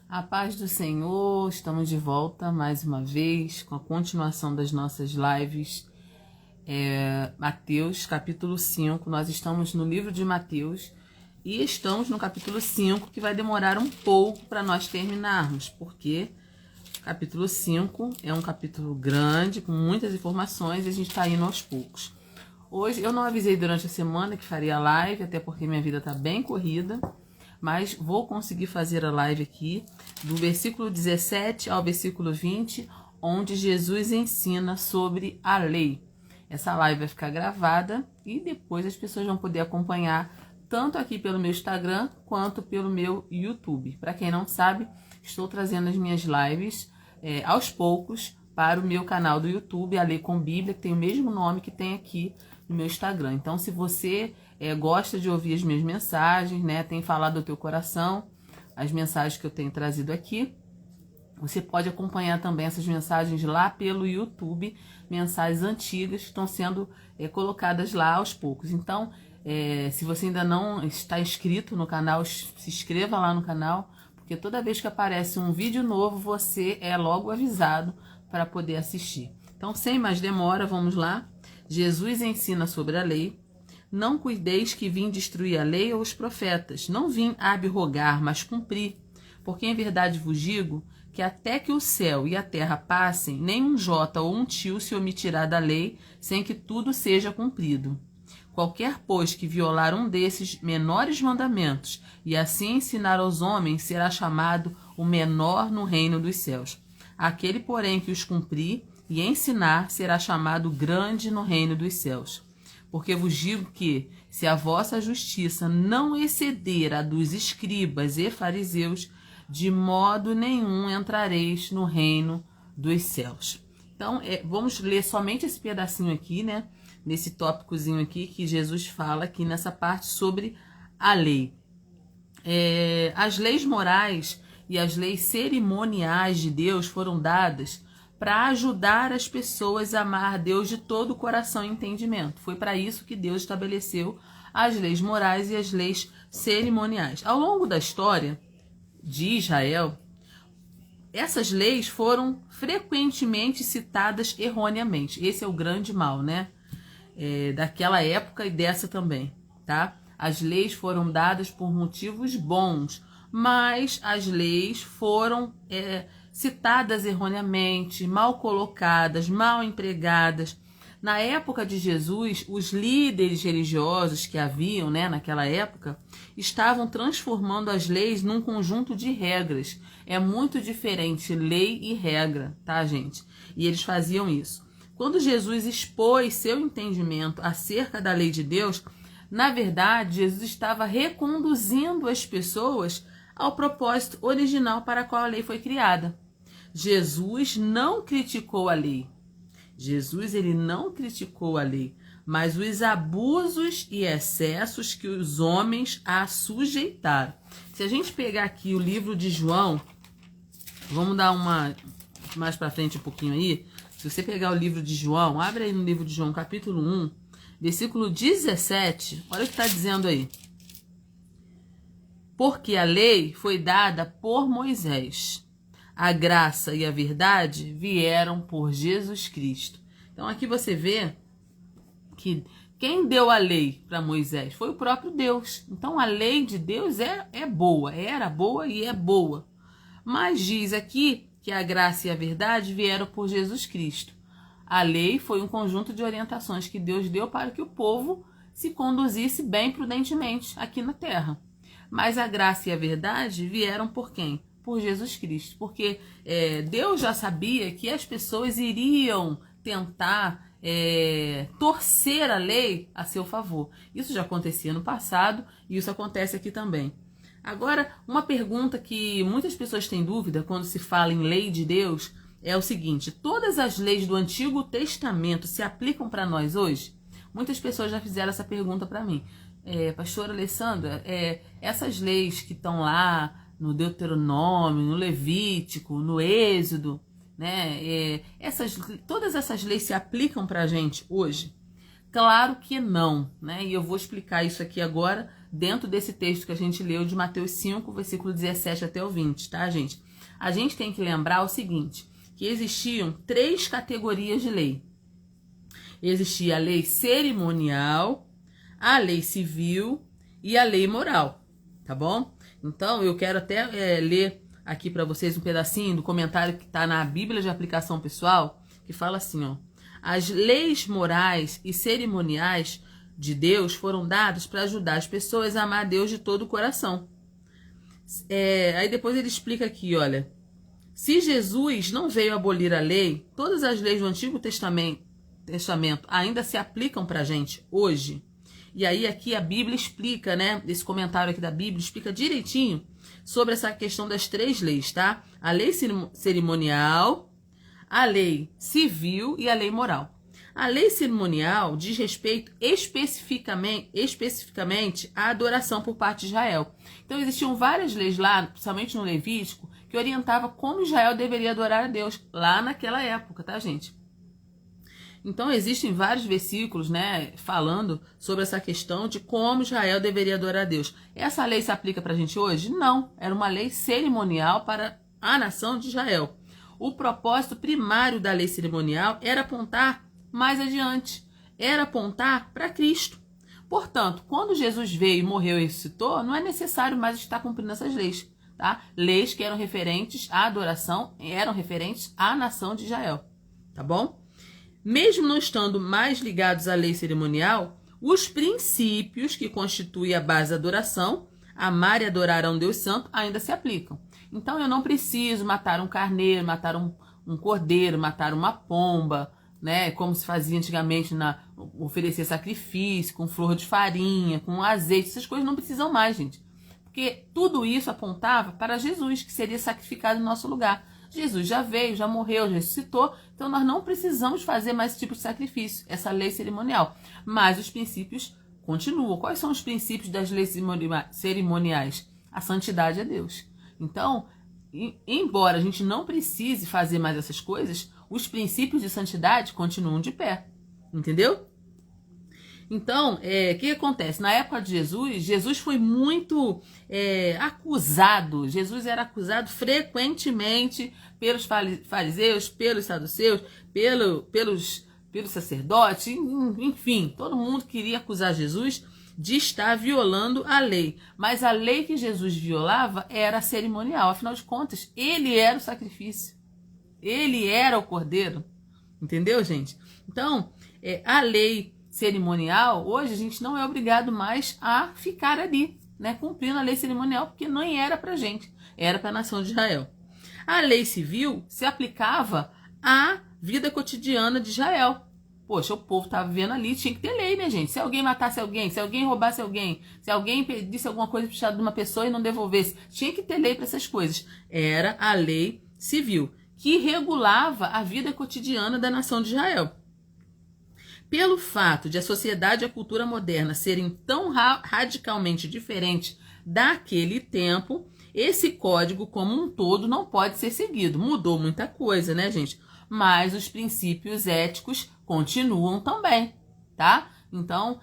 A paz do Senhor, estamos de volta mais uma vez com a continuação das nossas lives. Mateus, capítulo 5, nós estamos no livro de Mateus e estamos no capítulo 5, que vai demorar um pouco para nós terminarmos, porque o capítulo 5 é um capítulo grande, com muitas informações, e a gente está indo aos poucos. Hoje eu não avisei durante a semana que faria live, até porque minha vida está bem corrida, mas vou conseguir fazer a live aqui do versículo 17 ao versículo 20, onde Jesus ensina sobre a lei. Essa live vai ficar gravada e depois as pessoas vão poder acompanhar tanto aqui pelo meu Instagram quanto pelo meu YouTube. Para quem não sabe, estou trazendo as minhas lives aos poucos para o meu canal do YouTube, A Lei com Bíblia, que tem o mesmo nome que tem aqui no meu Instagram. Então, se você gosta de ouvir as minhas mensagens, né, tem falado do teu coração, as mensagens que eu tenho trazido aqui, você pode acompanhar também essas mensagens lá pelo YouTube, mensagens antigas que estão sendo colocadas lá aos poucos. Então, se você ainda não está inscrito no canal, se inscreva lá no canal, porque toda vez que aparece um vídeo novo, você é logo avisado para poder assistir. Então, sem mais demora, vamos lá. Jesus ensina sobre a lei. Não cuideis que vim destruir a lei ou os profetas. Não vim abrogar, mas cumprir. Porque em verdade vos digo que até que o céu e a terra passem, nem um jota ou um tio se omitirá da lei, sem que tudo seja cumprido. Qualquer, pois, que violar um desses menores mandamentos e assim ensinar aos homens, será chamado o menor no reino dos céus. Aquele, porém, que os cumprir e ensinar, será chamado grande no reino dos céus. Porque vos digo que, se a vossa justiça não exceder a dos escribas e fariseus, de modo nenhum entrareis no reino dos céus. Então, vamos ler somente esse pedacinho aqui, né? Nesse tópicozinho aqui que Jesus fala aqui nessa parte sobre a lei. As leis morais e as leis cerimoniais de Deus foram dadas para ajudar as pessoas a amar a Deus de todo o coração e entendimento. Foi para isso que Deus estabeleceu as leis morais e as leis cerimoniais. Ao longo da história de Israel, essas leis foram frequentemente citadas erroneamente. Esse é o grande mal, né? Daquela época e dessa também, tá? As leis foram dadas por motivos bons, mas as leis foram citadas erroneamente, mal colocadas, mal empregadas. Na época de Jesus, os líderes religiosos que haviam, né, naquela época, estavam transformando as leis num conjunto de regras. É muito diferente lei e regra, tá, gente? E eles faziam isso. Quando Jesus expôs seu entendimento acerca da lei de Deus, na verdade, Jesus estava reconduzindo as pessoas ao propósito original para qual a lei foi criada. Jesus não criticou a lei. Jesus, ele não criticou a lei, mas os abusos e excessos que os homens a sujeitaram. Se a gente pegar aqui o livro de João, vamos dar uma mais para frente um pouquinho aí. Se você pegar o livro de João, abre aí no livro de João, capítulo 1, versículo 17, olha o que está dizendo aí. Porque a lei foi dada por Moisés. A graça e a verdade vieram por Jesus Cristo. Então aqui você vê que quem deu a lei para Moisés foi o próprio Deus. Então a lei de Deus é boa, era boa e é boa. Mas diz aqui que a graça e a verdade vieram por Jesus Cristo. A lei foi um conjunto de orientações que Deus deu para que o povo se conduzisse bem prudentemente aqui na terra. Mas a graça e a verdade vieram por quem? Por Jesus Cristo. Porque Deus já sabia que as pessoas iriam tentar torcer a lei a seu favor. Isso já acontecia no passado e isso acontece aqui também. Agora, uma pergunta que muitas pessoas têm dúvida quando se fala em lei de Deus é o seguinte: todas as leis do Antigo Testamento se aplicam para nós hoje? Muitas pessoas já fizeram essa pergunta para mim. Pastora Alessandra, essas leis que estão lá no Deuteronômio, no Levítico, no Êxodo, né? Todas essas leis se aplicam para a gente hoje? Claro que não, né? E eu vou explicar isso aqui agora dentro desse texto que a gente leu de Mateus 5, versículo 17 até o 20, tá, gente? A gente tem que lembrar o seguinte, que existiam 3 categorias de lei. Existia a lei cerimonial, a lei civil e a lei moral, tá bom? Então, eu quero até ler aqui para vocês um pedacinho do comentário que está na Bíblia de Aplicação Pessoal, que fala assim, ó: as leis morais e cerimoniais de Deus foram dadas para ajudar as pessoas a amar a Deus de todo o coração. Aí depois ele explica aqui, olha: se Jesus não veio abolir a lei, todas as leis do Antigo Testamento ainda se aplicam para a gente hoje. E aí aqui a Bíblia explica, né? Esse comentário aqui da Bíblia explica direitinho sobre essa questão das 3 leis, tá? A lei cerimonial, a lei civil e a lei moral. A lei cerimonial diz respeito especificamente à adoração por parte de Israel. Então existiam várias leis lá, principalmente no Levítico, que orientava como Israel deveria adorar a Deus lá naquela época, tá, gente? Então existem vários versículos, né, falando sobre essa questão de como Israel deveria adorar a Deus. Essa lei se aplica para a gente hoje? Não, era uma lei cerimonial para a nação de Israel. O propósito primário da lei cerimonial era apontar mais adiante, era apontar para Cristo. Portanto, quando Jesus veio, morreu e ressuscitou, não é necessário mais estar cumprindo essas leis, tá? Leis que eram referentes à adoração, eram referentes à nação de Israel, tá bom? Mesmo não estando mais ligados à lei cerimonial, os princípios que constituem a base da adoração, amar e adorar a um Deus santo, ainda se aplicam. Então eu não preciso matar um carneiro, matar um cordeiro, matar uma pomba, né? Como se fazia antigamente, oferecer sacrifício com flor de farinha, com azeite. Essas coisas não precisam mais, gente. Porque tudo isso apontava para Jesus, que seria sacrificado em nosso lugar. Jesus já veio, já morreu, já ressuscitou, então nós não precisamos fazer mais esse tipo de sacrifício, essa lei cerimonial. Mas os princípios continuam. Quais são os princípios das leis cerimoniais? A santidade a Deus. Então, embora a gente não precise fazer mais essas coisas, os princípios de santidade continuam de pé. Entendeu? Então, o que acontece? Na época de Jesus foi muito acusado. Jesus era acusado frequentemente pelos fariseus, pelos saduceus, pelos sacerdotes, enfim, todo mundo queria acusar Jesus de estar violando a lei. Mas a lei que Jesus violava era cerimonial. Afinal de contas, ele era o sacrifício. Ele era o cordeiro. Entendeu, gente? Então, a lei cerimonial, hoje a gente não é obrigado mais a ficar ali, né, cumprindo a lei cerimonial, porque não era pra gente, era pra nação de Israel. A lei civil se aplicava à vida cotidiana de Israel. Poxa, o povo estava vivendo ali, tinha que ter lei, né, gente? Se alguém matasse alguém, se alguém roubasse alguém, se alguém pedisse alguma coisa puxada de uma pessoa e não devolvesse, tinha que ter lei para essas coisas. Era a lei civil, que regulava a vida cotidiana da nação de Israel. Pelo fato de a sociedade e a cultura moderna serem tão radicalmente diferentes daquele tempo, esse código como um todo não pode ser seguido. Mudou muita coisa, né, gente? Mas os princípios éticos continuam também, tá? Então,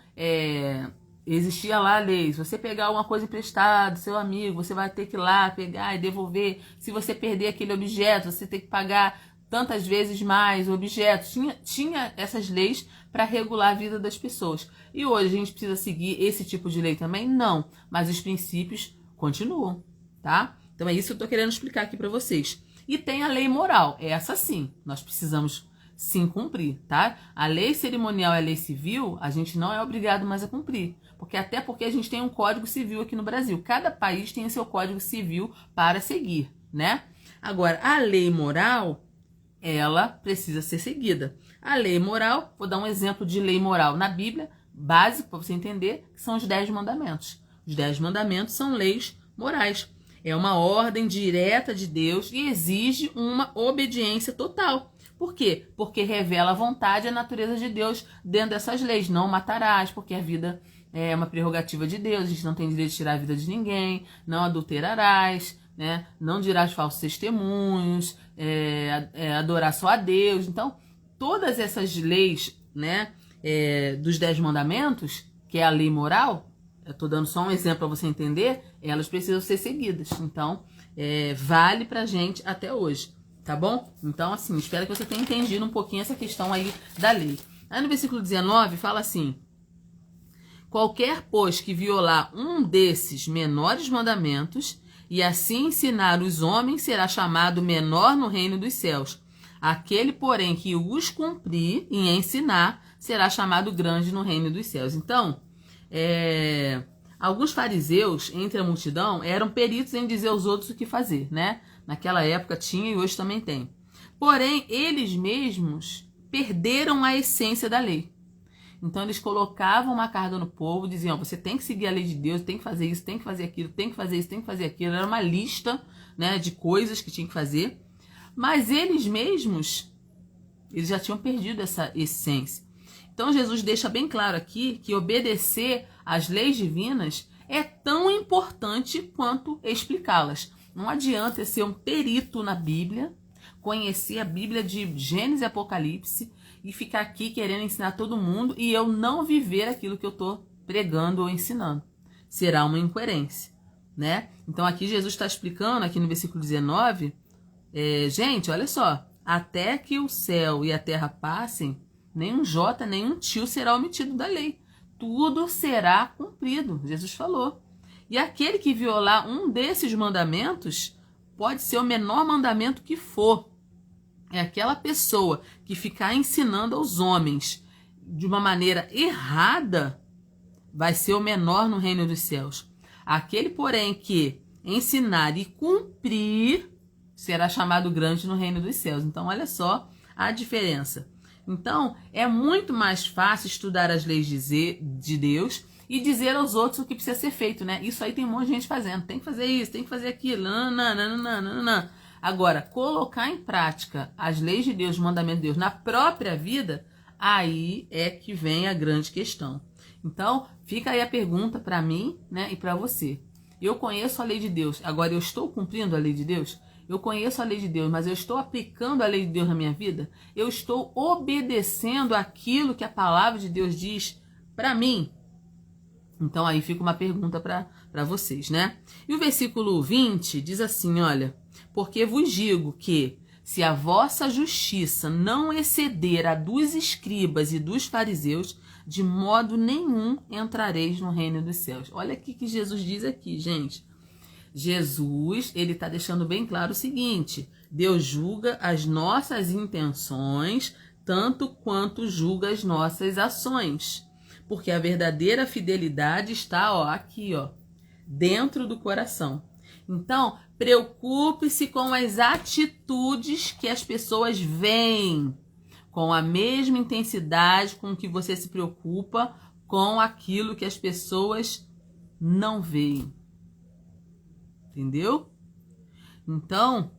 existia lá a lei. Se você pegar alguma coisa emprestada, seu amigo, você vai ter que ir lá pegar e devolver. Se você perder aquele objeto, você tem que pagar tantas vezes mais o objeto. Tinha essas leis para regular a vida das pessoas. E hoje a gente precisa seguir esse tipo de lei também? Não. Mas os princípios continuam, tá? Então é isso que eu tô querendo explicar aqui para vocês. E tem a lei moral. Essa sim, nós precisamos sim cumprir, tá? A lei cerimonial e a lei civil, a gente não é obrigado mais a cumprir. Até porque a gente tem um código civil aqui no Brasil. Cada país tem o seu código civil para seguir, né? Agora, a lei moral, ela precisa ser seguida. A lei moral, vou dar um exemplo de lei moral na Bíblia, básico para você entender, que são os 10 mandamentos. Os 10 mandamentos são leis morais. É uma ordem direta de Deus e exige uma obediência total. Por quê? Porque revela a vontade e a natureza de Deus dentro dessas leis. Não matarás, porque a vida é uma prerrogativa de Deus, a gente não tem direito de tirar a vida de ninguém, não adulterarás, né? Não dirás falsos testemunhos, adorar só a Deus. Então, todas essas leis, né, dos 10 mandamentos, que é a lei moral, eu estou dando só um exemplo para você entender, elas precisam ser seguidas. Então, vale pra gente até hoje, tá bom? Então, assim, espero que você tenha entendido um pouquinho essa questão aí da lei. Aí no versículo 19 fala assim: qualquer, pois, que violar um desses menores mandamentos e assim ensinar os homens será chamado menor no reino dos céus. Aquele, porém, que os cumprir e ensinar será chamado grande no reino dos céus. Então, alguns fariseus entre a multidão eram peritos em dizer aos outros o que fazer, né? Naquela época tinha e hoje também tem. Porém, eles mesmos perderam a essência da lei. Então, eles colocavam uma carga no povo, diziam: você tem que seguir a lei de Deus, tem que fazer isso, tem que fazer aquilo, tem que fazer isso, tem que fazer aquilo. Era uma lista, né, de coisas que tinha que fazer. Mas eles mesmos, eles já tinham perdido essa essência. Então, Jesus deixa bem claro aqui que obedecer às leis divinas é tão importante quanto explicá-las. Não adianta ser um perito na Bíblia, conhecer a Bíblia de Gênesis e Apocalipse e ficar aqui querendo ensinar todo mundo e eu não viver aquilo que eu estou pregando ou ensinando. Será uma incoerência, né? Então aqui Jesus está explicando, aqui no versículo 19, gente, olha só, até que o céu e a terra passem, nenhum jota, nenhum tio será omitido da lei. Tudo será cumprido, Jesus falou. E aquele que violar um desses mandamentos, pode ser o menor mandamento que for, é aquela pessoa que ficar ensinando aos homens de uma maneira errada, vai ser o menor no reino dos céus. Aquele, porém, que ensinar e cumprir, será chamado grande no reino dos céus. Então, olha só a diferença. Então, é muito mais fácil estudar as leis de Deus e dizer aos outros o que precisa ser feito, né? Isso aí tem um monte de gente fazendo. Tem que fazer isso, tem que fazer aquilo. Não. Agora, colocar em prática as leis de Deus, o mandamento de Deus na própria vida, aí é que vem a grande questão. Então, fica aí a pergunta para mim, né, e para você. Eu conheço a lei de Deus, agora eu estou cumprindo a lei de Deus? Eu conheço a lei de Deus, mas eu estou aplicando a lei de Deus na minha vida? Eu estou obedecendo aquilo que a palavra de Deus diz para mim? Então aí fica uma pergunta para vocês, né? E o versículo 20 diz assim, olha: porque vos digo que, se a vossa justiça não exceder a dos escribas e dos fariseus, de modo nenhum entrareis no reino dos céus. Olha o que Jesus diz aqui, gente. Jesus, ele está deixando bem claro o seguinte: Deus julga as nossas intenções tanto quanto julga as nossas ações. Porque a verdadeira fidelidade está, aqui, dentro do coração. Então, preocupe-se com as atitudes que as pessoas veem, com a mesma intensidade com que você se preocupa com aquilo que as pessoas não veem. Entendeu? Então,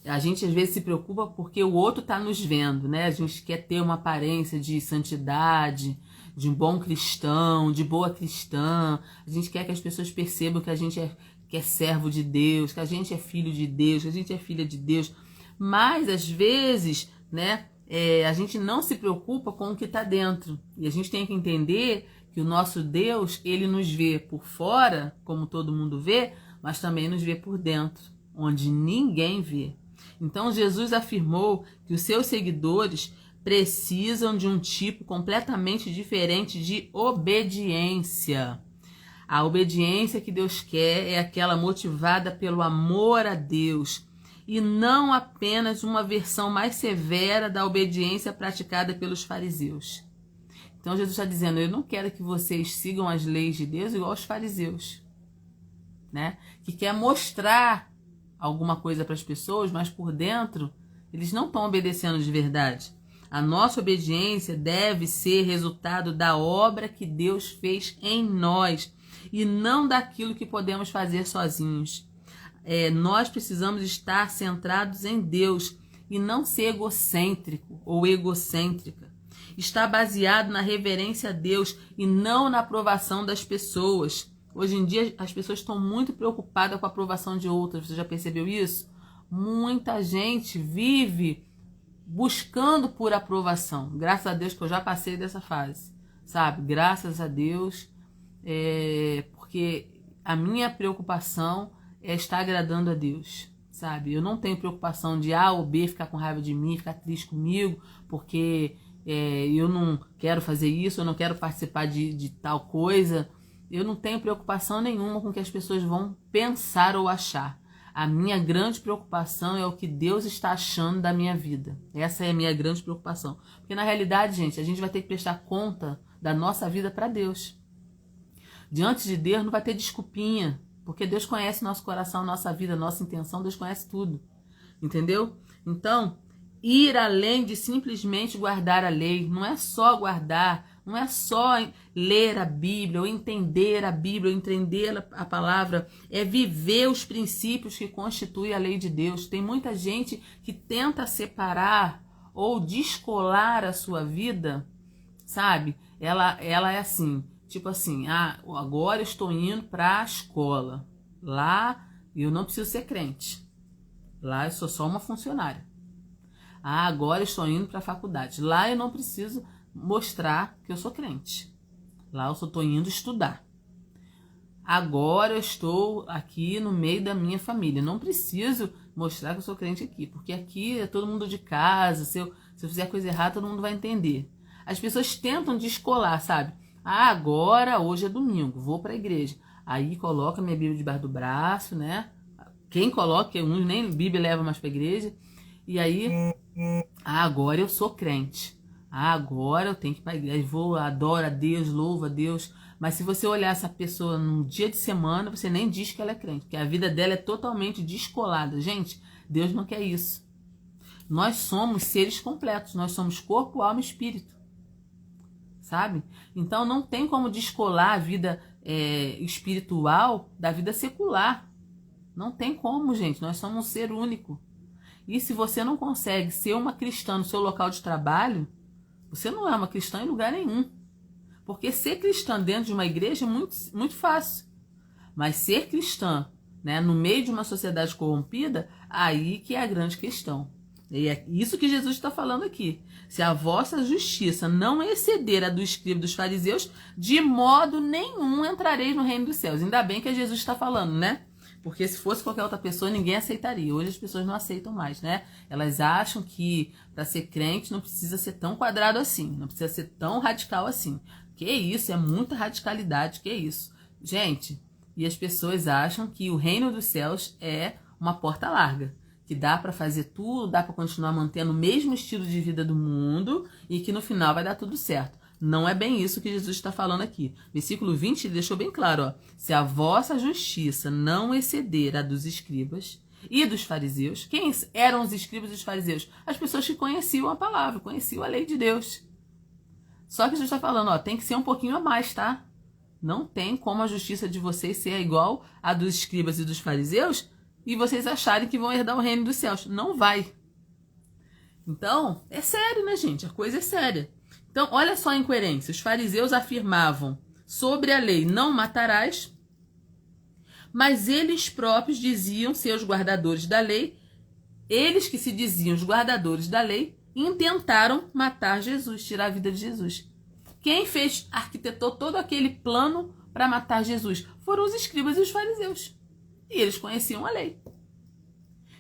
a gente às vezes se preocupa porque o outro está nos vendo, né? A gente quer ter uma aparência de santidade, de um bom cristão, de boa cristã. A gente quer que as pessoas percebam que a gente que é servo de Deus, que a gente é filho de Deus, que a gente é filha de Deus. Mas, às vezes, né, a gente não se preocupa com o que está dentro. E a gente tem que entender que o nosso Deus, ele nos vê por fora, como todo mundo vê, mas também nos vê por dentro, onde ninguém vê. Então, Jesus afirmou que os seus seguidores precisam de um tipo completamente diferente de obediência. A obediência que Deus quer é aquela motivada pelo amor a Deus, e não apenas uma versão mais severa da obediência praticada pelos fariseus. Então Jesus está dizendo: eu não quero que vocês sigam as leis de Deus igual aos fariseus, né? Que quer mostrar alguma coisa para as pessoas, mas por dentro eles não estão obedecendo de verdade. A nossa obediência deve ser resultado da obra que Deus fez em nós e não daquilo que podemos fazer sozinhos. Nós precisamos estar centrados em Deus e não ser egocêntrico ou egocêntrica. Está baseado na reverência a Deus e não na aprovação das pessoas. Hoje em dia as pessoas estão muito preocupadas com a aprovação de outras. Você já percebeu isso? Muita gente vive buscando por aprovação. Graças a Deus que eu já passei dessa fase, sabe? Graças a Deus porque a minha preocupação é estar agradando a Deus, sabe? Eu não tenho preocupação de A ou B ficar com raiva de mim, ficar triste comigo, porque eu não quero fazer isso, eu não quero participar de tal coisa. Eu não tenho preocupação nenhuma com o que as pessoas vão pensar ou achar. A minha grande preocupação é o que Deus está achando da minha vida. Essa é a minha grande preocupação. Porque na realidade, gente, a gente vai ter que prestar conta da nossa vida para Deus. Diante de Deus não vai ter desculpinha, porque Deus conhece nosso coração, nossa vida, nossa intenção, Deus conhece tudo. Entendeu? Então, ir além de simplesmente guardar a lei, não é só guardar, não é só ler a Bíblia, ou entender a Bíblia, ou entender a palavra, é viver os princípios que constituem a lei de Deus. Tem muita gente que tenta separar ou descolar a sua vida, sabe? Ela é assim, tipo assim, agora eu estou indo para a escola. Lá eu não preciso ser crente. Lá eu sou só uma funcionária. Agora eu estou indo para a faculdade. Lá eu não preciso mostrar que eu sou crente. Lá eu só estou indo estudar. Agora eu estou aqui no meio da minha família. Não preciso mostrar que eu sou crente aqui, porque aqui é todo mundo de casa. Se eu fizer coisa errada, todo mundo vai entender. As pessoas tentam descolar, sabe? Agora, hoje é domingo, vou para a igreja. Aí coloca minha Bíblia debaixo do braço, né? Quem coloca, uns nem Bíblia leva mais para a igreja. E aí, agora eu sou crente. Agora eu tenho que ir para a igreja. Vou, adoro a Deus, louvo a Deus. Mas se você olhar essa pessoa num dia de semana, você nem diz que ela é crente, porque a vida dela é totalmente descolada. Gente, Deus não quer isso. Nós somos seres completos. Nós somos corpo, alma e espírito. Sabe? Então não tem como descolar a vida espiritual da vida secular. Não tem como, gente. Nós somos um ser único. E se você não consegue ser uma cristã no seu local de trabalho, você não é uma cristã em lugar nenhum. Porque ser cristã dentro de uma igreja é muito, muito fácil. Mas ser cristã, né, no meio de uma sociedade corrompida, aí que é a grande questão. E é isso que Jesus está falando aqui. Se a vossa justiça não exceder a do escriba dos fariseus, de modo nenhum entrareis no reino dos céus. Ainda bem que Jesus está falando, né? Porque se fosse qualquer outra pessoa, ninguém aceitaria. Hoje as pessoas não aceitam mais, né? Elas acham que para ser crente não precisa ser tão quadrado assim. Não precisa ser tão radical assim. Que isso? É muita radicalidade. Que isso? Gente, e as pessoas acham que o reino dos céus é uma porta larga. Que dá para fazer tudo, dá para continuar mantendo o mesmo estilo de vida do mundo e que no final vai dar tudo certo. Não é bem isso que Jesus está falando aqui. Versículo 20 deixou bem claro, ó. Se a vossa justiça não exceder a dos escribas e dos fariseus. Quem eram os escribas e os fariseus? As pessoas que conheciam a palavra, conheciam a lei de Deus. Só que Jesus está falando, ó, tem que ser um pouquinho a mais, tá? Não tem como a justiça de vocês ser igual a dos escribas e dos fariseus e vocês acharem que vão herdar o reino dos céus. Não vai. Então, é sério, né, gente? A coisa é séria. Então, olha só a incoerência. Os fariseus afirmavam sobre a lei, não matarás, mas eles próprios diziam ser os guardadores da lei. Eles que se diziam os guardadores da lei, intentaram matar Jesus, tirar a vida de Jesus. Quem arquitetou todo aquele plano para matar Jesus? Foram os escribas e os fariseus. E eles conheciam a lei.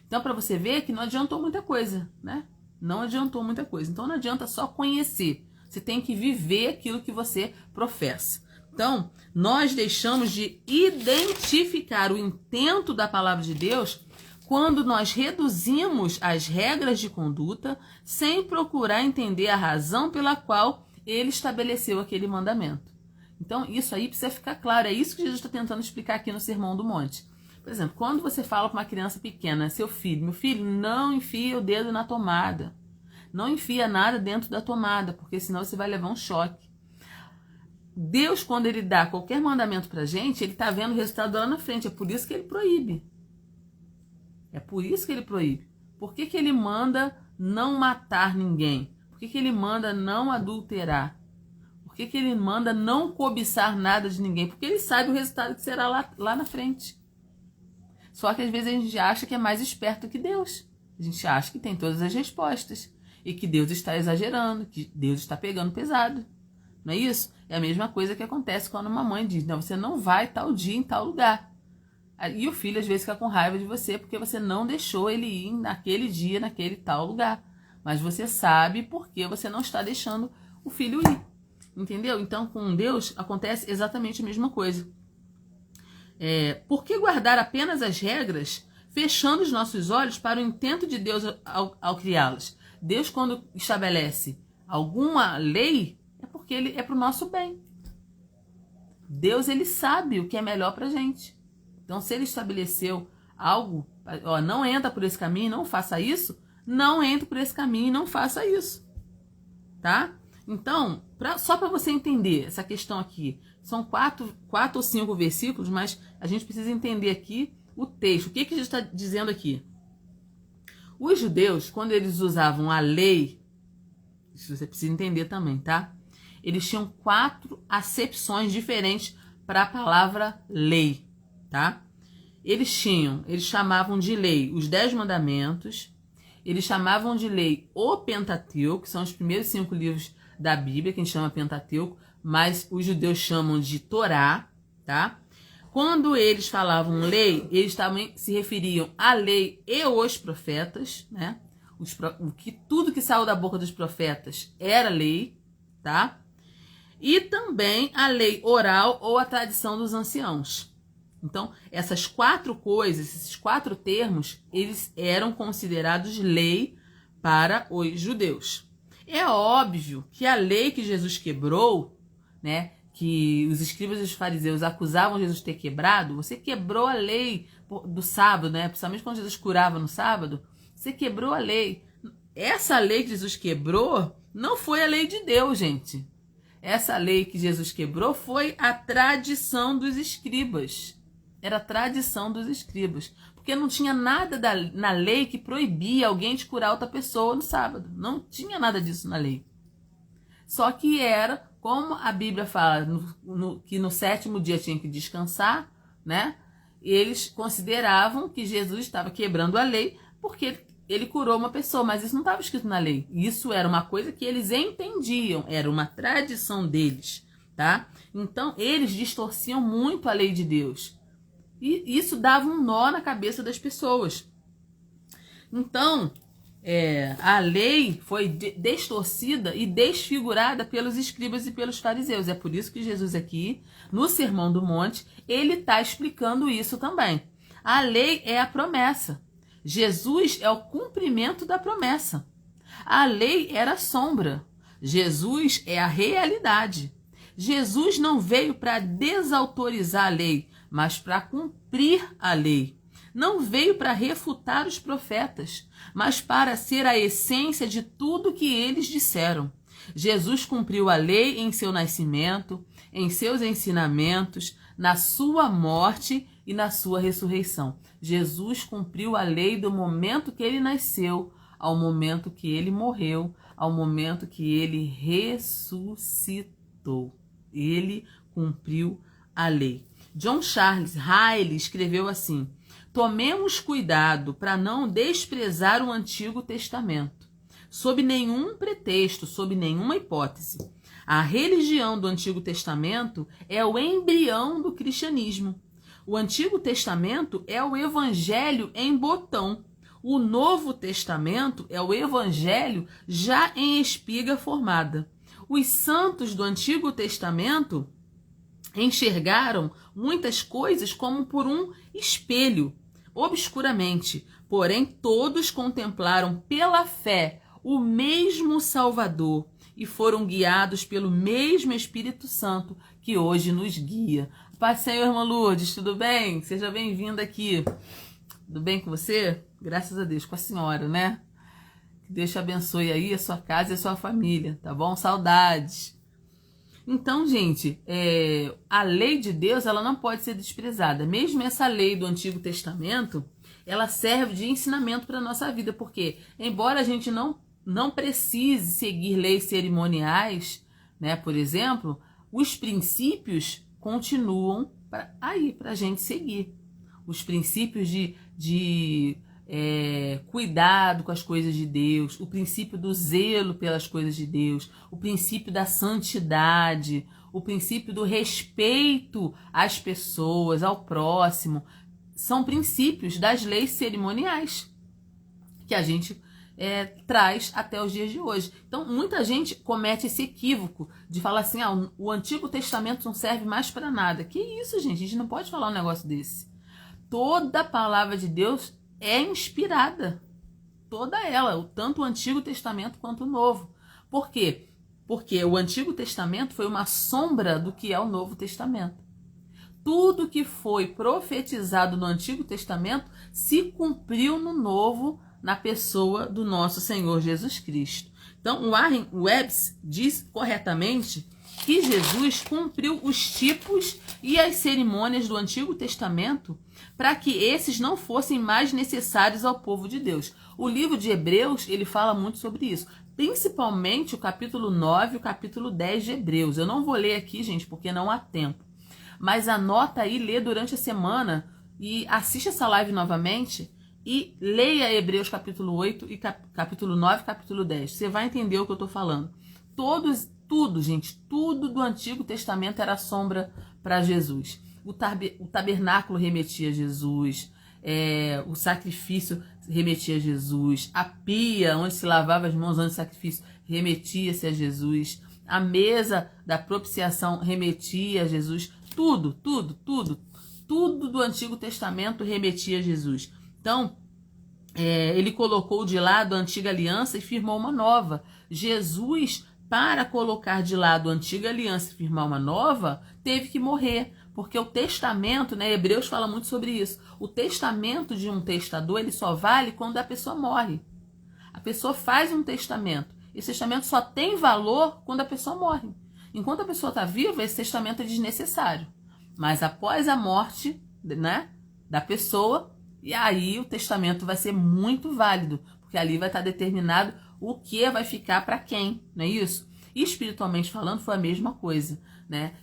Então, para você ver que não adiantou muita coisa, né? Não adiantou muita coisa. Então, não adianta só conhecer. Você tem que viver aquilo que você professa. Então, nós deixamos de identificar o intento da palavra de Deus quando nós reduzimos as regras de conduta sem procurar entender a razão pela qual ele estabeleceu aquele mandamento. Então, isso aí precisa ficar claro. É isso que Jesus está tentando explicar aqui no Sermão do Monte. Por exemplo, quando você fala para uma criança pequena, seu filho, meu filho, não enfia o dedo na tomada. Não enfia nada dentro da tomada, porque senão você vai levar um choque. Deus, quando ele dá qualquer mandamento para a gente, ele está vendo o resultado lá na frente. É por isso que ele proíbe. É por isso que ele proíbe. Por que ele manda não matar ninguém? Por que ele manda não adulterar? Por que ele manda não cobiçar nada de ninguém? Porque ele sabe o resultado que será lá na frente. Só que às vezes a gente acha que é mais esperto que Deus. A gente acha que tem todas as respostas. E que Deus está exagerando, que Deus está pegando pesado. não é isso? É a mesma coisa que acontece quando uma mãe diz, não, você não vai tal dia em tal lugar. E o filho às vezes fica com raiva de você porque você não deixou ele ir naquele dia, naquele tal lugar. Mas você sabe por que você não está deixando o filho ir. Entendeu? Então com Deus acontece exatamente a mesma coisa. Por que guardar apenas as regras, fechando os nossos olhos para o intento de Deus ao criá-las? Deus, quando estabelece alguma lei, é porque ele é para o nosso bem. Deus, ele sabe o que é melhor para a gente. Então, se ele estabeleceu algo, ó, não entra por esse caminho, não faça isso, não entre por esse caminho e não faça isso. Tá? Então, só para você entender essa questão aqui, são 4 ou 5 versículos, mas a gente precisa entender aqui o texto. O que Jesus está dizendo aqui? Os judeus, quando eles usavam a lei, isso você precisa entender também, tá? Eles tinham 4 acepções diferentes para a palavra lei, tá? Eles chamavam de lei os 10 mandamentos, eles chamavam de lei o Pentateuco, que são os primeiros 5 livros da Bíblia, que a gente chama Pentateuco, mas os judeus chamam de Torá, tá? Quando eles falavam lei, eles também se referiam à lei e os profetas, né? Tudo que saiu da boca dos profetas era lei, tá? E também a lei oral ou a tradição dos anciãos. Então, essas 4 coisas, esses 4 termos, eles eram considerados lei para os judeus. É óbvio que a lei que Jesus quebrou, né, que os escribas e os fariseus acusavam Jesus de ter quebrado, você quebrou a lei do sábado, né? Principalmente quando Jesus curava no sábado, você quebrou a lei. Essa lei que Jesus quebrou não foi a lei de Deus, gente. Essa lei que Jesus quebrou foi a tradição dos escribas. Era a tradição dos escribas. Porque não tinha nada na lei que proibia alguém de curar outra pessoa no sábado. Não tinha nada disso na lei. Só que era, como a Bíblia fala, que no 7º dia tinha que descansar, né? Eles consideravam que Jesus estava quebrando a lei porque ele curou uma pessoa, mas isso não estava escrito na lei. Isso era uma coisa que eles entendiam, era uma tradição deles, tá? Então, eles distorciam muito a lei de Deus. E isso dava um nó na cabeça das pessoas. Então, a lei foi distorcida e desfigurada pelos escribas e pelos fariseus. É por isso que Jesus aqui, no Sermão do Monte, ele está explicando isso também. A lei é a promessa. Jesus é o cumprimento da promessa. A lei era a sombra. Jesus é a realidade. Jesus não veio para desautorizar a lei, mas para cumprir a lei. Não veio para refutar os profetas, mas para ser a essência de tudo que eles disseram. Jesus cumpriu a lei em seu nascimento, em seus ensinamentos, na sua morte e na sua ressurreição. Jesus cumpriu a lei do momento que ele nasceu, ao momento que ele morreu, ao momento que ele ressuscitou. Ele cumpriu a lei. John Charles Riley escreveu assim: tomemos cuidado para não desprezar o Antigo Testamento, sob nenhum pretexto, sob nenhuma hipótese. A religião do Antigo Testamento é o embrião do cristianismo. O Antigo Testamento é o Evangelho em botão. O Novo Testamento é o Evangelho já em espiga formada. Os santos do Antigo Testamento enxergaram muitas coisas como por um espelho, obscuramente, porém todos contemplaram pela fé o mesmo Salvador e foram guiados pelo mesmo Espírito Santo que hoje nos guia. Paz do Senhor, irmã Lourdes, tudo bem? Seja bem-vinda aqui. Tudo bem com você? Graças a Deus, com a senhora, né? Que Deus te abençoe aí, a sua casa e a sua família, tá bom? Saudades. Então, gente, a lei de Deus, ela não pode ser desprezada. Mesmo essa lei do Antigo Testamento, ela serve de ensinamento para a nossa vida, porque, embora a gente não precise seguir leis cerimoniais, né, por exemplo, os princípios continuam aí para a gente seguir. Os princípios de cuidado com as coisas de Deus, o princípio do zelo pelas coisas de Deus, o princípio da santidade, o princípio do respeito às pessoas, ao próximo, são princípios das leis cerimoniais que a gente traz até os dias de hoje. Então, muita gente comete esse equívoco de falar assim, o Antigo Testamento não serve mais para nada. Que isso, gente? A gente não pode falar um negócio desse. Toda a palavra de Deus é inspirada. Toda ela, tanto o Antigo Testamento quanto o Novo. Por quê? Porque o Antigo Testamento foi uma sombra do que é o Novo Testamento. Tudo que foi profetizado no Antigo Testamento se cumpriu no Novo, na pessoa do nosso Senhor Jesus Cristo. Então, o Warren Webster diz corretamente que Jesus cumpriu os tipos e as cerimônias do Antigo Testamento para que esses não fossem mais necessários ao povo de Deus. O livro de Hebreus, ele fala muito sobre isso, principalmente o capítulo 9 e o capítulo 10 de Hebreus. Eu não vou ler aqui, gente, porque não há tempo. Mas anota aí, lê durante a semana e assiste essa live novamente e leia Hebreus capítulo 8 e capítulo 9 e capítulo 10. Você vai entender o que eu estou falando. Tudo, gente, tudo do Antigo Testamento era sombra para Jesus. O tabernáculo remetia a Jesus, o sacrifício remetia a Jesus, a pia onde se lavava as mãos antes do sacrifício remetia-se a Jesus, a mesa da propiciação remetia a Jesus. Tudo do Antigo Testamento remetia a Jesus. Então, ele colocou de lado a antiga aliança e firmou uma nova. Jesus, para colocar de lado a antiga aliança e firmar uma nova, teve que morrer. Porque o testamento, Hebreus fala muito sobre isso. O testamento de um testador, ele só vale quando a pessoa morre. A pessoa faz um testamento. Esse testamento só tem valor quando a pessoa morre. Enquanto a pessoa está viva, esse testamento é desnecessário. Mas após a morte, da pessoa, e aí o testamento vai ser muito válido, porque ali vai estar determinado o que vai ficar para quem, não é isso? E espiritualmente falando, foi a mesma coisa,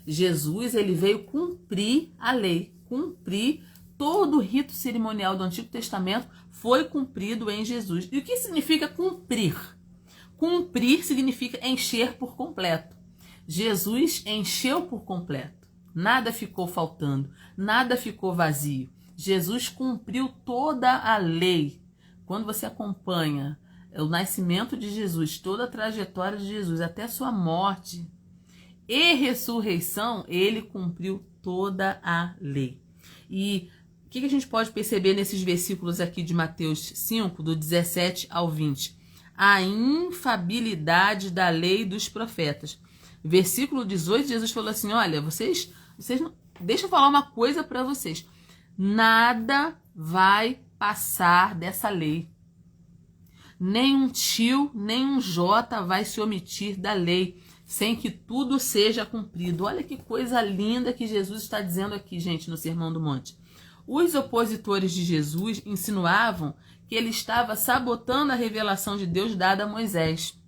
Jesus, ele veio cumprir a lei, cumprir todo o rito cerimonial do Antigo Testamento foi cumprido em Jesus. E o que significa cumprir? Cumprir significa encher por completo. Jesus encheu por completo. Nada ficou faltando, nada ficou vazio. Jesus cumpriu toda a lei. Quando você acompanha o nascimento de Jesus, toda a trajetória de Jesus até a sua morte e ressurreição, ele cumpriu toda a lei. E o que a gente pode perceber nesses versículos aqui de Mateus 5, do 17 ao 20? A infabilidade da lei dos profetas. Versículo 18, Jesus falou assim, olha, vocês não... Deixa eu falar uma coisa para vocês. Nada vai passar dessa lei. Nem um tio, nem um jota vai se omitir da lei, sem que tudo seja cumprido. Olha que coisa linda que Jesus está dizendo aqui, gente, no Sermão do Monte. Os opositores de Jesus insinuavam que ele estava sabotando a revelação de Deus dada a Moisés.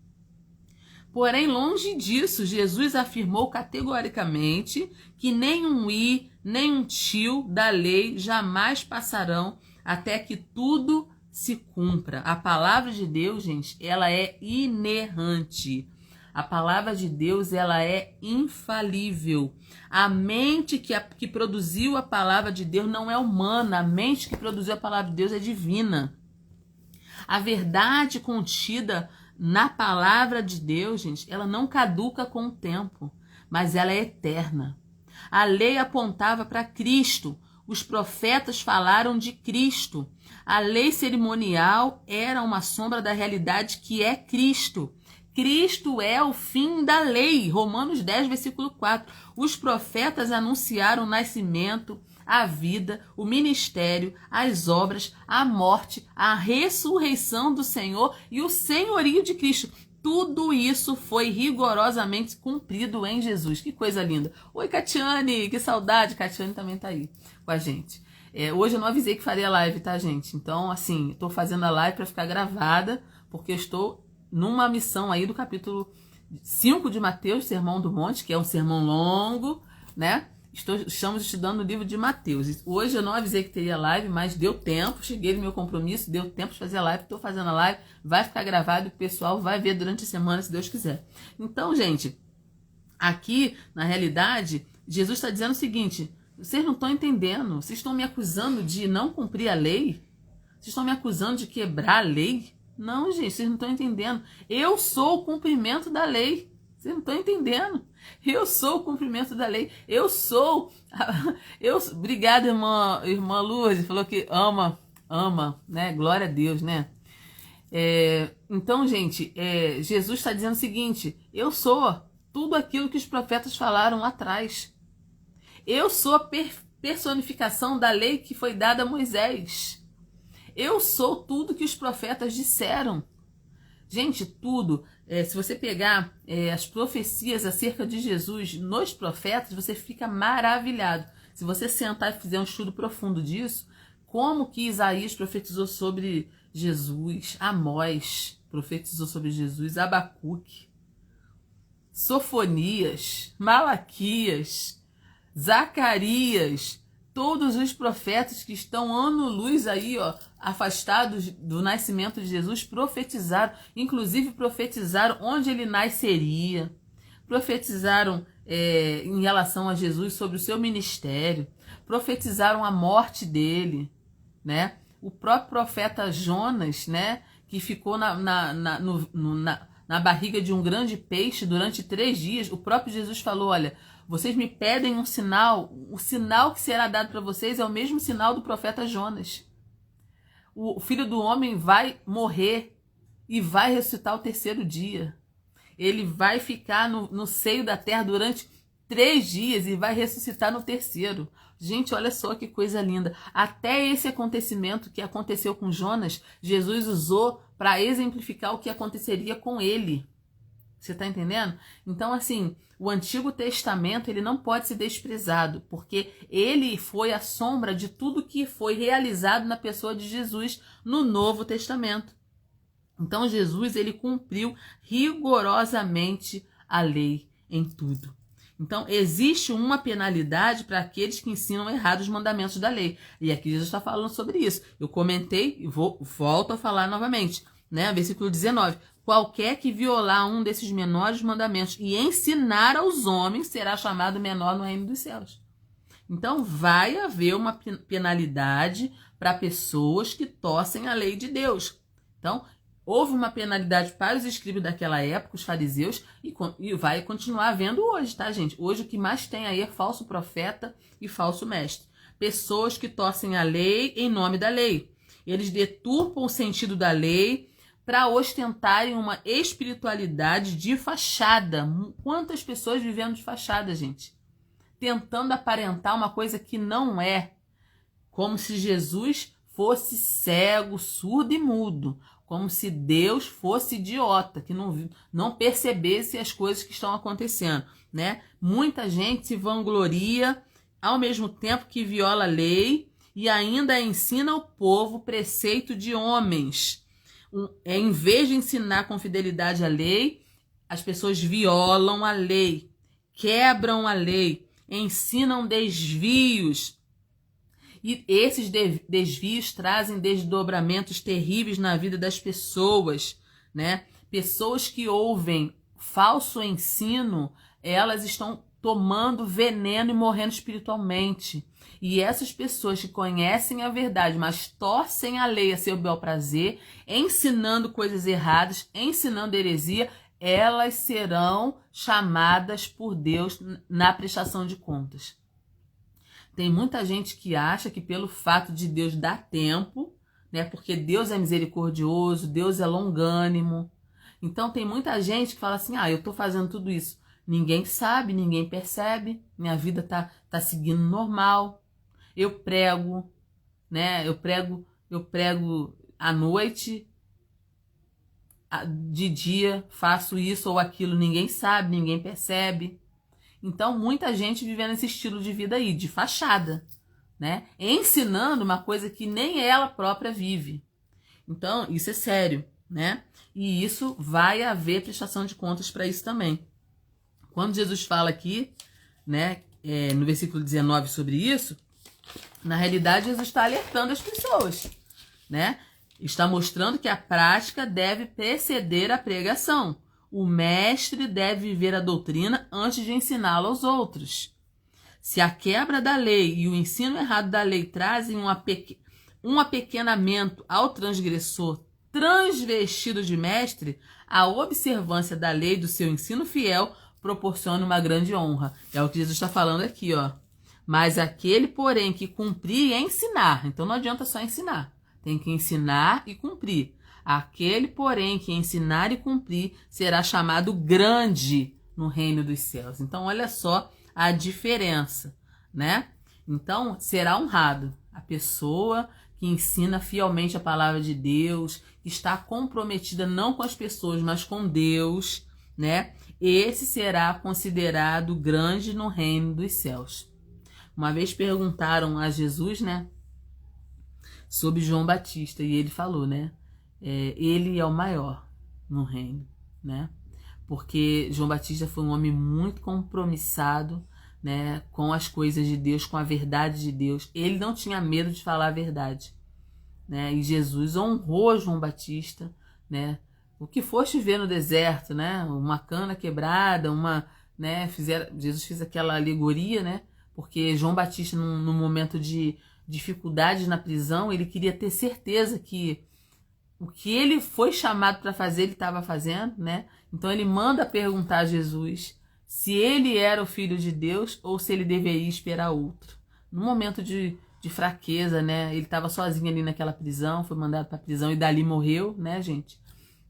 Porém, longe disso, Jesus afirmou categoricamente que nem um i, nem um tio da lei jamais passarão até que tudo se cumpra. A palavra de Deus, gente, ela é inerrante. A palavra de Deus, ela é infalível. A mente que produziu a palavra de Deus não é humana. A mente que produziu a palavra de Deus é divina. A verdade contida na palavra de Deus, gente, ela não caduca com o tempo, mas ela é eterna. A lei apontava para Cristo. Os profetas falaram de Cristo. A lei cerimonial era uma sombra da realidade que é Cristo. Cristo é o fim da lei. Romanos 10, versículo 4. Os profetas anunciaram o nascimento, a vida, o ministério, as obras, a morte, a ressurreição do Senhor e o senhorio de Cristo. Tudo isso foi rigorosamente cumprido em Jesus. Que coisa linda. Oi, Catiane, que saudade. Catiane também tá aí com a gente. Hoje eu não avisei que faria live, tá, gente? Então, assim, estou fazendo a live para ficar gravada, porque eu estou numa missão aí do capítulo 5 de Mateus, Sermão do Monte, que é um sermão longo, Estamos estudando o livro de Mateus. Hoje eu não avisei que teria live, mas deu tempo. Cheguei no meu compromisso, deu tempo de fazer a live. Estou fazendo a live, vai ficar gravado e o pessoal vai ver durante a semana, se Deus quiser. Então, gente, aqui, na realidade, Jesus está dizendo o seguinte: vocês não estão entendendo. Vocês estão me acusando de não cumprir a lei? Vocês estão me acusando de quebrar a lei? Não, gente, vocês não estão entendendo. Eu sou o cumprimento da lei. Vocês não estão entendendo. Eu sou o cumprimento da lei. Eu sou... Obrigada, irmã Lourdes. Falou que ama, né? Glória a Deus, né? Então, gente, Jesus está dizendo o seguinte: eu sou tudo aquilo que os profetas falaram lá atrás. Eu sou a personificação da lei que foi dada a Moisés. Eu sou tudo que os profetas disseram. Gente, tudo. Se você pegar as profecias acerca de Jesus nos profetas, você fica maravilhado. Se você sentar e fizer um estudo profundo disso, como que Isaías profetizou sobre Jesus, Amós profetizou sobre Jesus, Abacuque, Sofonias, Malaquias, Zacarias, todos os profetas que estão ano-luz aí, ó, afastados do nascimento de Jesus, profetizaram, inclusive profetizaram onde ele nasceria, profetizaram em relação a Jesus sobre o seu ministério, profetizaram a morte dele, né? O próprio profeta Jonas, né, que ficou na barriga de um grande peixe durante 3 dias, o próprio Jesus falou: olha, vocês me pedem um sinal, o sinal que será dado para vocês é o mesmo sinal do profeta Jonas. O Filho do Homem vai morrer e vai ressuscitar ao 3º dia. Ele vai ficar no seio da terra durante 3 dias e vai ressuscitar no 3º. Gente, olha só que coisa linda. Até esse acontecimento que aconteceu com Jonas, Jesus usou para exemplificar o que aconteceria com ele. Você está entendendo? Então, assim, o Antigo Testamento ele não pode ser desprezado, porque ele foi a sombra de tudo que foi realizado na pessoa de Jesus no Novo Testamento. Então, Jesus ele cumpriu rigorosamente a lei em tudo. Então, existe uma penalidade para aqueles que ensinam errado os mandamentos da lei. E aqui Jesus está falando sobre isso. Eu comentei e volto a falar novamente, né? Versículo 19. Qualquer que violar um desses menores mandamentos e ensinar aos homens será chamado menor no reino dos céus. Então, vai haver uma penalidade para pessoas que torcem a lei de Deus. Então, houve uma penalidade para os escribas daquela época, os fariseus, e vai continuar havendo hoje, tá, gente? Hoje o que mais tem aí é falso profeta e falso mestre. Pessoas que torcem a lei em nome da lei. Eles deturpam o sentido da lei para ostentarem uma espiritualidade de fachada. Quantas pessoas vivendo de fachada, gente? Tentando aparentar uma coisa que não é. Como se Jesus fosse cego, surdo e mudo. Como se Deus fosse idiota, que não percebesse as coisas que estão acontecendo, né? Muita gente se vangloria, ao mesmo tempo que viola a lei e ainda ensina ao povo preceito de homens. Em vez de ensinar com fidelidade a lei, as pessoas violam a lei, quebram a lei, ensinam desvios. E esses desvios trazem desdobramentos terríveis na vida das pessoas, né? Pessoas que ouvem falso ensino, elas estão tomando veneno e morrendo espiritualmente. E essas pessoas que conhecem a verdade, mas torcem a lei a seu bel prazer, ensinando coisas erradas, ensinando heresia, elas serão chamadas por Deus na prestação de contas. Tem muita gente que acha que pelo fato de Deus dar tempo, né, porque Deus é misericordioso, Deus é longânimo. Então tem muita gente que fala assim: eu estou fazendo tudo isso. Ninguém sabe, ninguém percebe, minha vida tá seguindo normal. Eu prego, né? Eu prego à noite, de dia faço isso ou aquilo, ninguém sabe, ninguém percebe. Então, muita gente vivendo esse estilo de vida aí, de fachada, né? Ensinando uma coisa que nem ela própria vive. Então, isso é sério, né? E isso vai haver prestação de contas para isso também. Quando Jesus fala aqui, né, no versículo 19 sobre isso, na realidade Jesus está alertando as pessoas, né? Está mostrando que a prática deve preceder a pregação. O mestre deve viver a doutrina antes de ensiná-la aos outros. Se a quebra da lei e o ensino errado da lei trazem um apequenamento ao transgressor transvestido de mestre, a observância da lei do seu ensino fiel proporciona uma grande honra. É o que Jesus está falando aqui, ó. Mas aquele, porém, que cumprir é ensinar. Então não adianta só ensinar. Tem que ensinar e cumprir. Aquele, porém, que ensinar e cumprir será chamado grande no reino dos céus. Então olha só a diferença, né? Então será honrado a pessoa que ensina fielmente a palavra de Deus, que está comprometida não com as pessoas, mas com Deus, né? Esse será considerado grande no reino dos céus. Uma vez perguntaram a Jesus, né, sobre João Batista, e ele falou, né, ele é o maior no reino, né? Porque João Batista foi um homem muito compromissado, né, com as coisas de Deus, com a verdade de Deus. Ele não tinha medo de falar a verdade, né? E Jesus honrou João Batista, né? O que foste ver no deserto, né? Uma cana quebrada, né? Jesus fez aquela alegoria, né? Porque João Batista, num momento de dificuldades na prisão, ele queria ter certeza que o que ele foi chamado para fazer, ele estava fazendo, né? Então ele manda perguntar a Jesus se ele era o Filho de Deus ou se ele deveria esperar outro. No momento de fraqueza, né? Ele estava sozinho ali naquela prisão, foi mandado para a prisão e dali morreu, né, gente?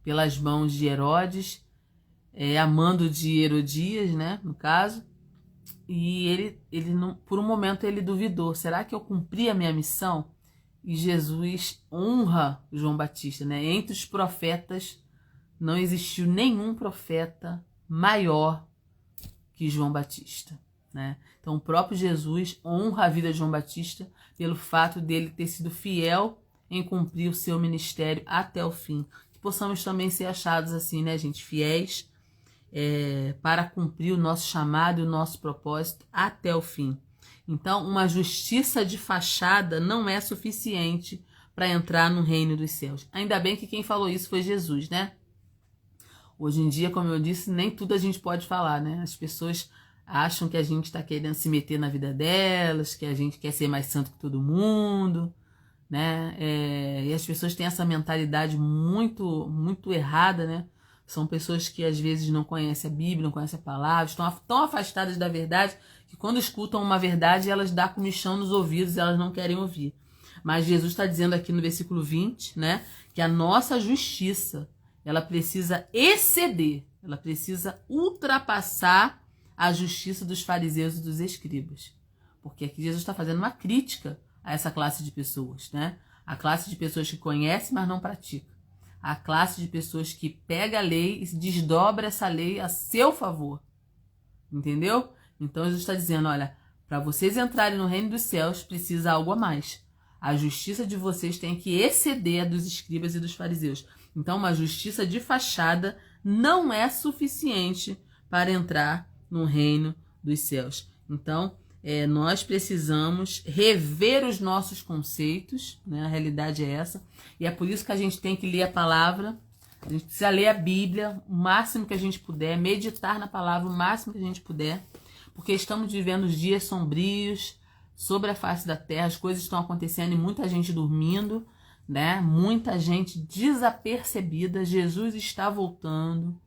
Pelas mãos de Herodes, a mando de Herodias, né, no caso. E ele não, por um momento ele duvidou, será que eu cumpri a minha missão? E Jesus honra João Batista, né? Entre os profetas não existiu nenhum profeta maior que João Batista, né? Então o próprio Jesus honra a vida de João Batista pelo fato dele ter sido fiel em cumprir o seu ministério até o fim. Que possamos também ser achados assim, né, gente? Fiéis para cumprir o nosso chamado e o nosso propósito até o fim. Então, uma justiça de fachada não é suficiente para entrar no reino dos céus. Ainda bem que quem falou isso foi Jesus, né? Hoje em dia, como eu disse, nem tudo a gente pode falar, né? As pessoas acham que a gente está querendo se meter na vida delas, que a gente quer ser mais santo que todo mundo, né? E as pessoas têm essa mentalidade muito, muito errada, né? São pessoas que às vezes não conhecem a Bíblia, não conhecem a palavra, estão tão afastadas da verdade que quando escutam uma verdade, elas dão comichão nos ouvidos e elas não querem ouvir. Mas Jesus está dizendo aqui no versículo 20, né, que a nossa justiça, ela precisa exceder, ela precisa ultrapassar a justiça dos fariseus e dos escribas. Porque aqui Jesus está fazendo uma crítica a essa classe de pessoas, né? A classe de pessoas que conhece, mas não pratica. A classe de pessoas que pega a lei e desdobra essa lei a seu favor. Entendeu? Então Jesus está dizendo, olha, para vocês entrarem no reino dos céus, precisa algo a mais. A justiça de vocês tem que exceder a dos escribas e dos fariseus. Então uma justiça de fachada não é suficiente para entrar no reino dos céus. Então nós precisamos rever os nossos conceitos, né? A realidade é essa. E é por isso que a gente tem que ler a palavra, a gente precisa ler a Bíblia o máximo que a gente puder, meditar na palavra o máximo que a gente puder, porque estamos vivendo dias sombrios sobre a face da terra, as coisas estão acontecendo e muita gente dormindo, né? Muita gente desapercebida. Jesus está voltando,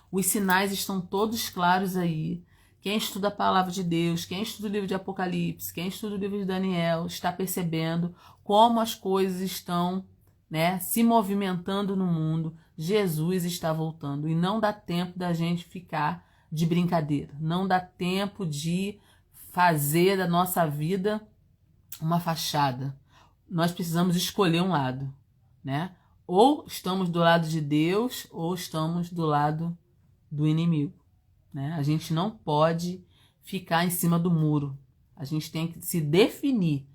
os sinais estão todos claros aí. Quem estuda a palavra de Deus, quem estuda o livro de Apocalipse, quem estuda o livro de Daniel, está percebendo como as coisas estão, né, se movimentando no mundo. Jesus está voltando e não dá tempo da gente ficar de brincadeira. Não dá tempo de fazer da nossa vida uma fachada. Nós precisamos escolher um lado, né? Ou estamos do lado de Deus ou estamos do lado do inimigo. Né? A gente não pode ficar em cima do muro. A gente tem que se definir.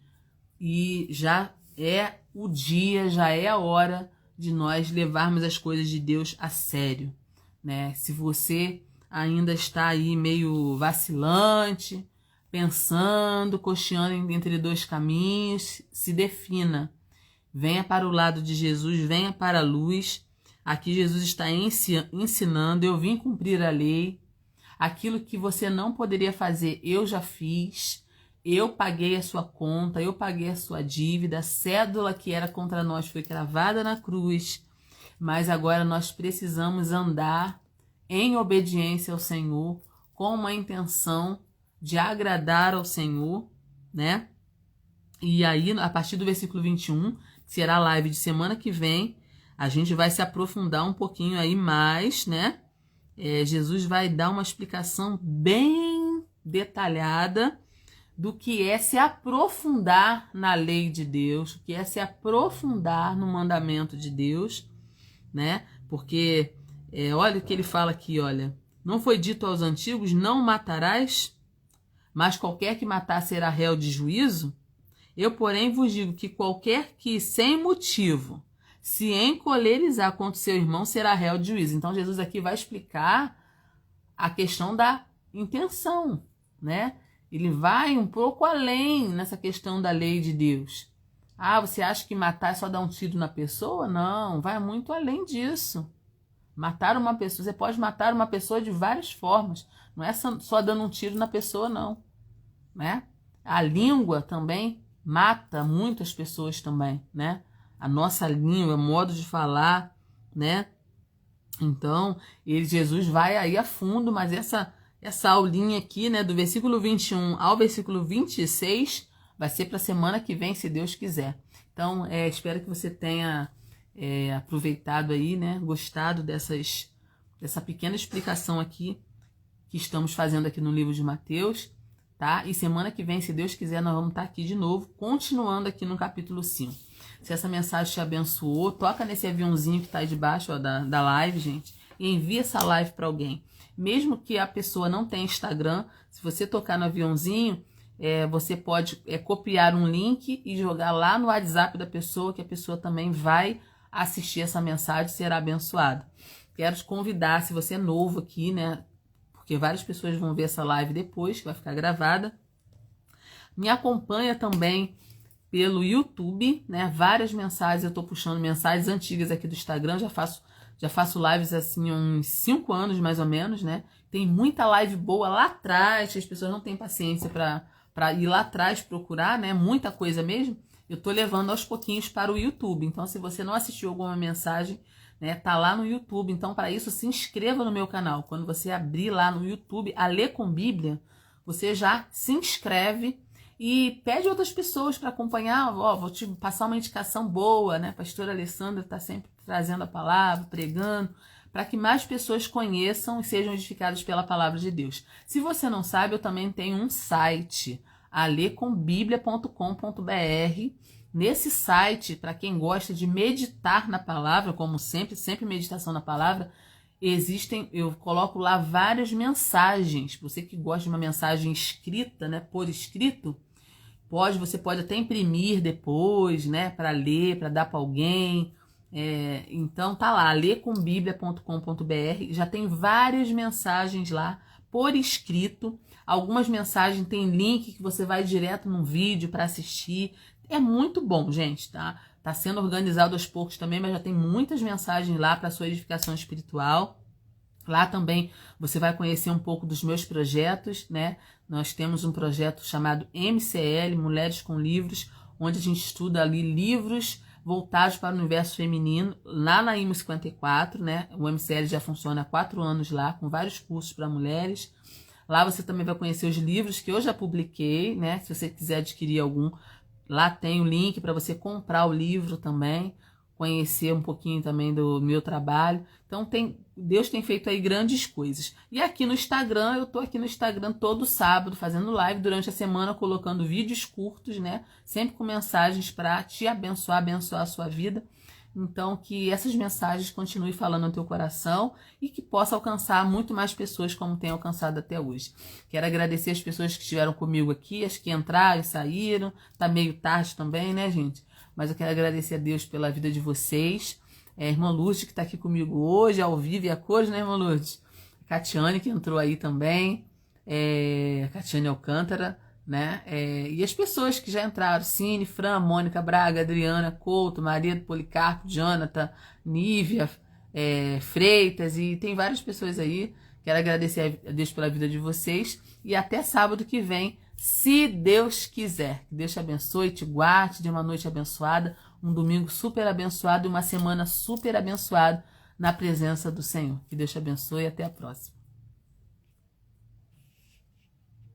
E já é o dia, já é a hora de nós levarmos as coisas de Deus a sério. Né? Se você ainda está aí meio vacilante, pensando, cocheando entre dois caminhos, se defina. Venha para o lado de Jesus, venha para a luz. Aqui Jesus está ensinando, eu vim cumprir a lei. Aquilo que você não poderia fazer, eu já fiz. Eu paguei a sua conta, eu paguei a sua dívida. A cédula que era contra nós foi cravada na cruz. Mas agora nós precisamos andar em obediência ao Senhor, com uma intenção de agradar ao Senhor, né? E aí, a partir do versículo 21, que será a live de semana que vem, a gente vai se aprofundar um pouquinho aí mais, né? Jesus vai dar uma explicação bem detalhada do que é se aprofundar na lei de Deus, o que é se aprofundar no mandamento de Deus, né? Porque, olha o que ele fala aqui, olha. Não foi dito aos antigos, não matarás, mas qualquer que matar será réu de juízo? Eu, porém, vos digo que qualquer que, sem motivo, se encolerizar contra o seu irmão, será réu de juízo. Então, Jesus aqui vai explicar a questão da intenção, né? Ele vai um pouco além nessa questão da lei de Deus. Ah, você acha que matar é só dar um tiro na pessoa? Não, vai muito além disso. Matar uma pessoa, você pode matar uma pessoa de várias formas. Não é só dando um tiro na pessoa, não, né? A língua também mata muitas pessoas também, né? A nossa língua, modo de falar, né? Então, Jesus vai aí a fundo, mas essa aulinha aqui, né, do versículo 21 ao versículo 26, vai ser para a semana que vem, se Deus quiser. Então, espero que você tenha aproveitado aí, né, gostado dessa pequena explicação aqui que estamos fazendo aqui no livro de Mateus, tá? E semana que vem, se Deus quiser, nós vamos estar aqui de novo, continuando aqui no capítulo 5. Se essa mensagem te abençoou, toca nesse aviãozinho que está aí debaixo, ó, da live, gente, e envia essa live para alguém. Mesmo que a pessoa não tenha Instagram, se você tocar no aviãozinho, você pode copiar um link e jogar lá no WhatsApp da pessoa, que a pessoa também vai assistir essa mensagem e será abençoada. Quero te convidar, se você é novo aqui, né, porque várias pessoas vão ver essa live depois, que vai ficar gravada. Me acompanha também pelo YouTube, né? Várias mensagens, eu estou puxando mensagens antigas aqui do Instagram, já faço lives assim há uns 5 anos mais ou menos, né? Tem muita live boa lá atrás, as pessoas não têm paciência para ir lá atrás procurar, né? Muita coisa mesmo. Eu estou levando aos pouquinhos para o YouTube. Então, se você não assistiu alguma mensagem, né, tá lá no YouTube. Então, para isso, se inscreva no meu canal. Quando você abrir lá no YouTube a Ler com Bíblia, você já se inscreve e pede outras pessoas para acompanhar. Ó, vou te passar uma indicação boa, né? A pastora Alessandra está sempre trazendo a palavra, pregando, para que mais pessoas conheçam e sejam edificadas pela palavra de Deus. Se você não sabe, eu também tenho um site, alecombiblia.com.br. Nesse site, para quem gosta de meditar na palavra, como sempre meditação na palavra, eu coloco lá várias mensagens. Você que gosta de uma mensagem escrita, né, por escrito, você pode até imprimir depois, né, para ler, para dar para alguém. Então tá lá, alecombiblia.com.br. Já tem várias mensagens lá por escrito. Algumas mensagens tem link que você vai direto no vídeo para assistir. É muito bom, gente, tá? Tá sendo organizado aos poucos também, mas já tem muitas mensagens lá para sua edificação espiritual. Lá também você vai conhecer um pouco dos meus projetos, né? Nós temos um projeto chamado MCL, Mulheres com Livros, onde a gente estuda ali livros voltados para o universo feminino, lá na IMO 54, né? O MCL já funciona há 4 anos lá, com vários cursos para mulheres. Lá você também vai conhecer os livros que eu já publiquei, né? Se você quiser adquirir algum, lá tem o link para você comprar o livro também, conhecer um pouquinho também do meu trabalho. Então, Deus tem feito aí grandes coisas. E aqui no Instagram, eu tô aqui no Instagram todo sábado, fazendo live durante a semana, colocando vídeos curtos, né? Sempre com mensagens para te abençoar a sua vida. Então, que essas mensagens continuem falando no teu coração e que possa alcançar muito mais pessoas como tem alcançado até hoje. Quero agradecer as pessoas que estiveram comigo aqui, as que entraram e saíram. Tá meio tarde também, né, gente? Mas eu quero agradecer a Deus pela vida de vocês. A irmã Lourdes, que está aqui comigo hoje, ao vivo e a cores, né, irmã Lourdes? A Catiane, que entrou aí também. Catiane Alcântara, né? E as pessoas que já entraram, Cine, Fran, Mônica Braga, Adriana Couto, Maria do Policarpo, Jonathan, Nívia, Freitas, e tem várias pessoas aí. Quero agradecer a Deus pela vida de vocês e até sábado que vem, se Deus quiser. Que Deus te abençoe, te guarde, te dê uma noite abençoada, um domingo super abençoado e uma semana super abençoada na presença do Senhor. Que Deus te abençoe e até a próxima.